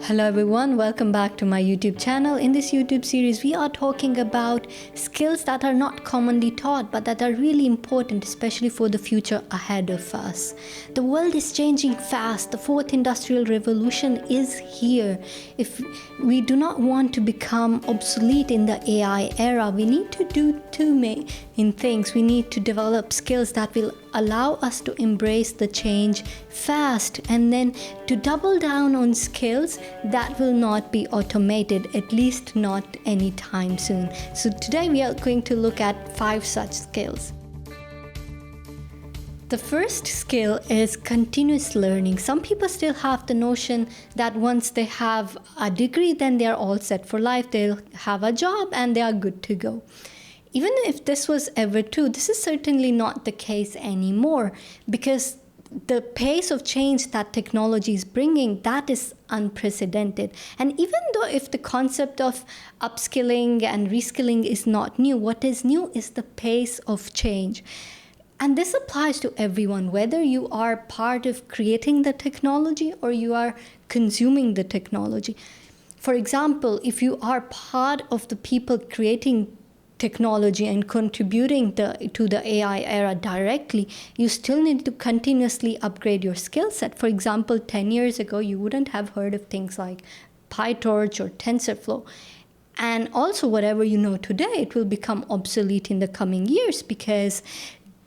Hello everyone, welcome back to my YouTube channel. In this YouTube series, we are talking about skills that are not commonly taught but that are really important, especially for the future ahead of us. The world is changing fast. The fourth industrial revolution is here. If we do not want to become obsolete in the AI era, we need to do two main things. We need to develop skills that will allow us to embrace the change fast, and then to double down on skills that will not be automated, at least not anytime soon. So today we are going to look at 5 such skills. The first skill is continuous learning. Some people still have the notion that once they have a degree, then they are all set for life. They'll have a job and they are good to go. Even if this was ever true, this is certainly not the case anymore, because the pace of change that technology is bringing, that is unprecedented. And even though if the concept of upskilling and reskilling is not new, what is new is the pace of change. And this applies to everyone, whether you are part of creating the technology or you are consuming the technology. For example, if you are part of the people creating technology and contributing to the AI era directly, you still need to continuously upgrade your skill set. For example, 10 years ago, you wouldn't have heard of things like PyTorch or TensorFlow. And also whatever you know today, it will become obsolete in the coming years because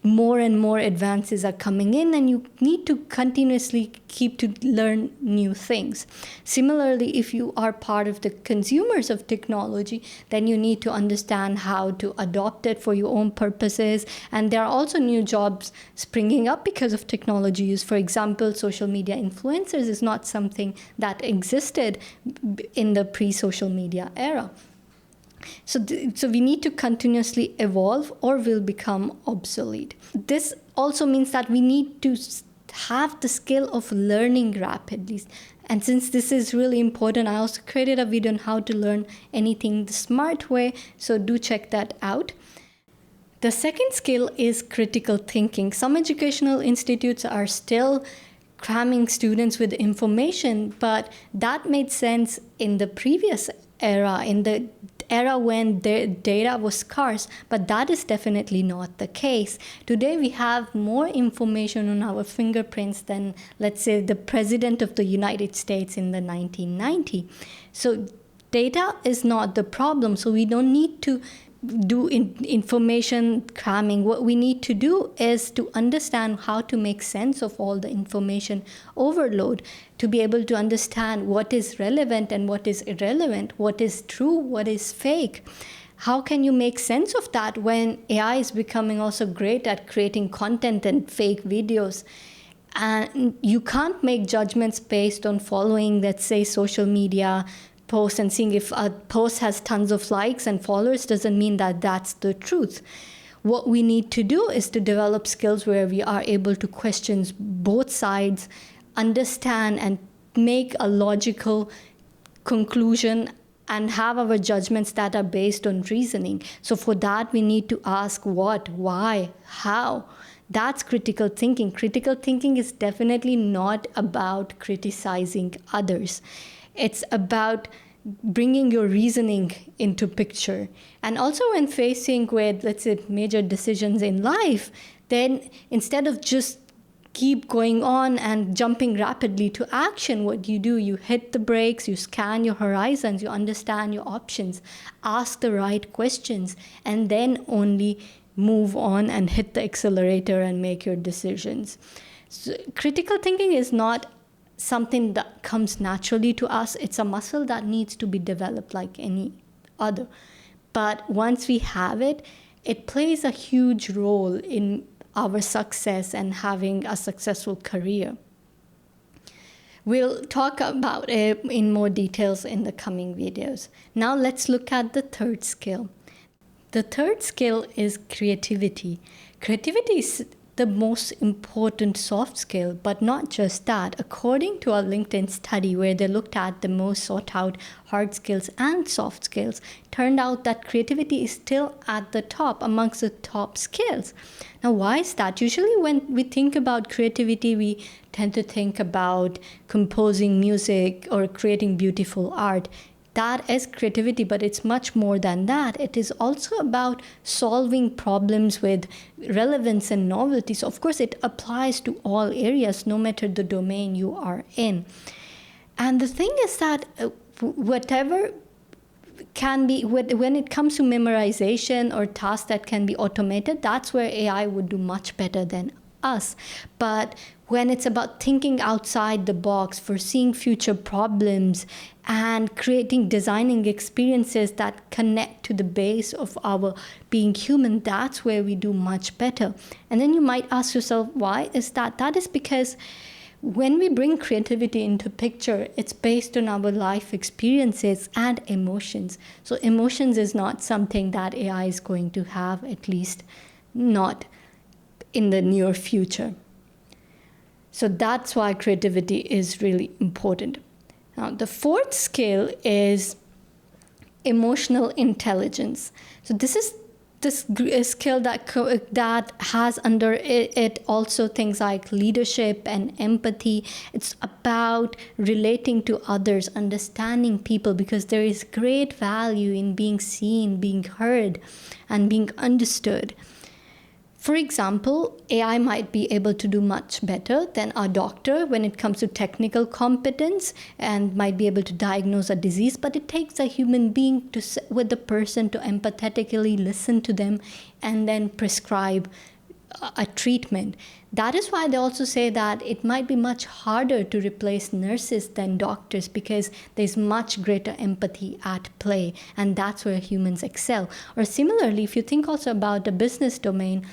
more and more advances are coming in and you need to continuously keep to learn new things. Similarly, if you are part of the consumers of technology, then you need to understand how to adopt it for your own purposes. And there are also new jobs springing up because of technology use. For example, social media influencers is not something that existed in the pre-social media era. So we need to continuously evolve or we'll become obsolete. This also means that we need to have the skill of learning rapidly. And since this is really important, I also created a video on how to learn anything the smart way. So do check that out. The second skill is critical thinking. Some educational institutes are still cramming students with information, but that made sense in the previous era, in the era when the data was scarce, but that is definitely not the case. Today we have more information on our fingerprints than, let's say, the President of the United States in the 1990s. So data is not the problem, so we don't need to do information cramming. What we need to do is to understand how to make sense of all the information overload, to be able to understand what is relevant and what is irrelevant, what is true, what is fake. How can you make sense of that when AI is becoming also great at creating content and fake videos? And you can't make judgments based on following, let's say, social media post and seeing if a post has tons of likes and followers doesn't mean that that's the truth. What we need to do is to develop skills where we are able to question both sides, understand and make a logical conclusion and have our judgments that are based on reasoning. So for that, we need to ask what, why, how. That's critical thinking. Critical thinking is definitely not about criticizing others. It's about bringing your reasoning into picture. And also when facing with, let's say, major decisions in life, then instead of just keep going on and jumping rapidly to action, what do, you hit the brakes, you scan your horizons, you understand your options, ask the right questions, and then only move on and hit the accelerator and make your decisions. So critical thinking is not something that comes naturally to us. It's a muscle that needs to be developed like any other. But once we have it, it plays a huge role in our success and having a successful career. We'll talk about it in more details in the coming videos. Now let's look at the third skill. The third skill is creativity. Creativity is the most important soft skill. But not just that. According to a LinkedIn study where they looked at the most sought out hard skills and soft skills, turned out that creativity is still at the top amongst the top skills. Now, why is that? Usually when we think about creativity, we tend to think about composing music or creating beautiful art. That is creativity, but it's much more than that. It is also about solving problems with relevance and novelty. So, of course, it applies to all areas, no matter the domain you are in. And the thing is that whatever can be, when it comes to memorization or tasks that can be automated, that's where AI would do much better than us. But when it's about thinking outside the box, foreseeing future problems, and designing experiences that connect to the base of our being human, that's where we do much better. And then you might ask yourself, why is that? That is because when we bring creativity into picture, it's based on our life experiences and emotions. So emotions is not something that AI is going to have, at least not in the near future. So that's why creativity is really important. Now, the fourth skill is emotional intelligence. So this is a skill that has under it also things like leadership and empathy. It's about relating to others, understanding people, because there is great value in being seen, being heard, and being understood. For example, AI might be able to do much better than a doctor when it comes to technical competence and might be able to diagnose a disease, but it takes a human being to sit with the person to empathetically listen to them and then prescribe a treatment. That is why they also say that it might be much harder to replace nurses than doctors, because there's much greater empathy at play, and that's where humans excel. Or similarly, if you think also about the business domain,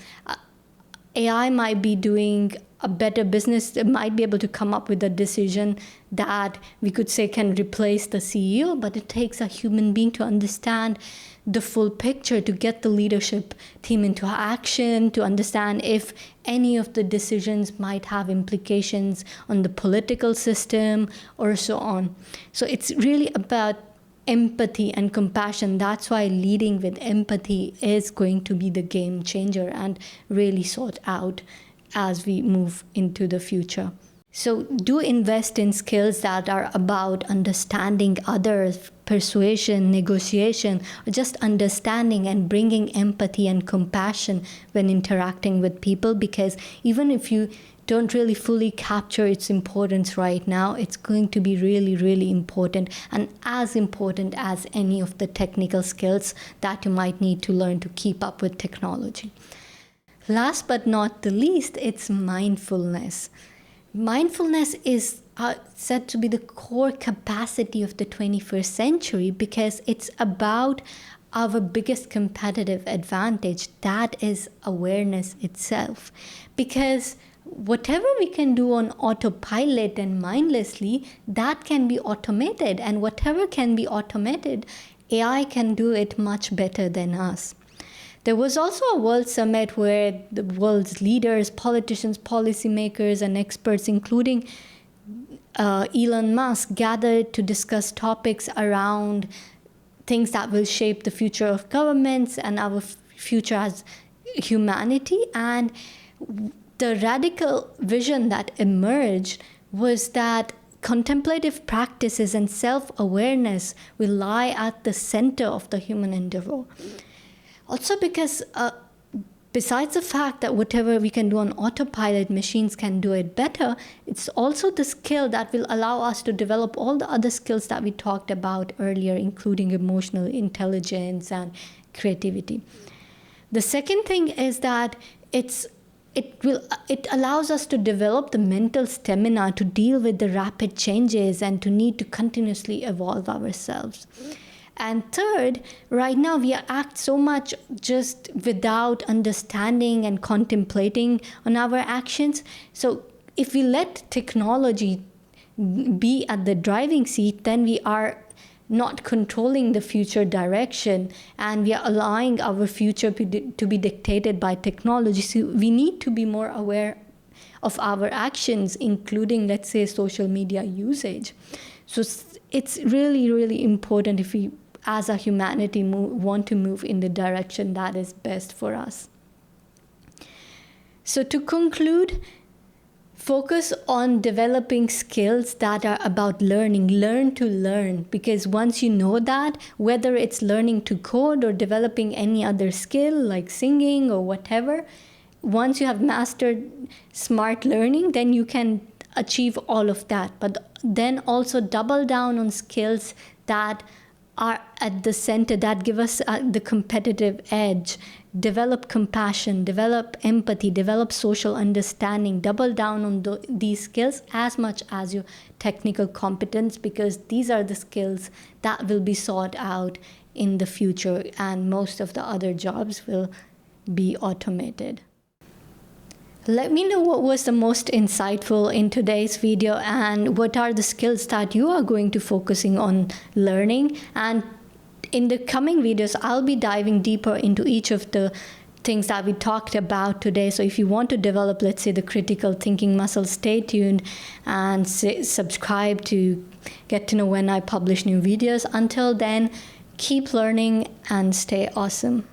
AI might be doing a better business, it might be able to come up with a decision that we could say can replace the CEO, but it takes a human being to understand the full picture, to get the leadership team into action, to understand if any of the decisions might have implications on the political system or so on. So it's really about empathy and compassion. That's why leading with empathy is going to be the game changer and really sought out as we move into the future. So do invest in skills that are about understanding others, persuasion, negotiation, or just understanding and bringing empathy and compassion when interacting with people, because even if you don't really fully capture its importance right now, it's going to be really, really important, and as important as any of the technical skills that you might need to learn to keep up with technology. Last but not the least, it's mindfulness. Mindfulness is said to be the core capacity of the 21st century because it's about our biggest competitive advantage, that is awareness itself. Because whatever we can do on autopilot and mindlessly, that can be automated, and whatever can be automated, AI can do it much better than us. There was also a World Summit where the world's leaders, politicians, policymakers, and experts, including Elon Musk, gathered to discuss topics around things that will shape the future of governments and our future as humanity. And the radical vision that emerged was that contemplative practices and self-awareness will lie at the center of the human endeavor. Also because besides the fact that whatever we can do on autopilot, machines can do it better, it's also the skill that will allow us to develop all the other skills that we talked about earlier, including emotional intelligence and creativity. The second thing is that it allows us to develop the mental stamina to deal with the rapid changes and to need to continuously evolve ourselves. And third, right now we act so much just without understanding and contemplating on our actions. So if we let technology be at the driving seat, then we are not controlling the future direction, and we are allowing our future to be dictated by technology. So we need to be more aware of our actions, including, let's say, social media usage. So it's really, really important if we, as a humanity, want to move in the direction that is best for us. So to conclude, focus on developing skills that are about learning. Learn to learn, because once you know that, whether it's learning to code or developing any other skill like singing or whatever, once you have mastered smart learning, then you can achieve all of that. But then also double down on skills that are at the center, that give us the competitive edge. Develop compassion, develop empathy, develop social understanding. Double down on these skills as much as your technical competence, because these are the skills that will be sought out in the future, and most of the other jobs will be automated. Let me know what was the most insightful in today's video, and what are the skills that you are going to focusing on learning. And in the coming videos, I'll be diving deeper into each of the things that we talked about today. So if you want to develop, let's say, the critical thinking muscle, stay tuned and subscribe to get to know when I publish new videos. Until then, keep learning and stay awesome.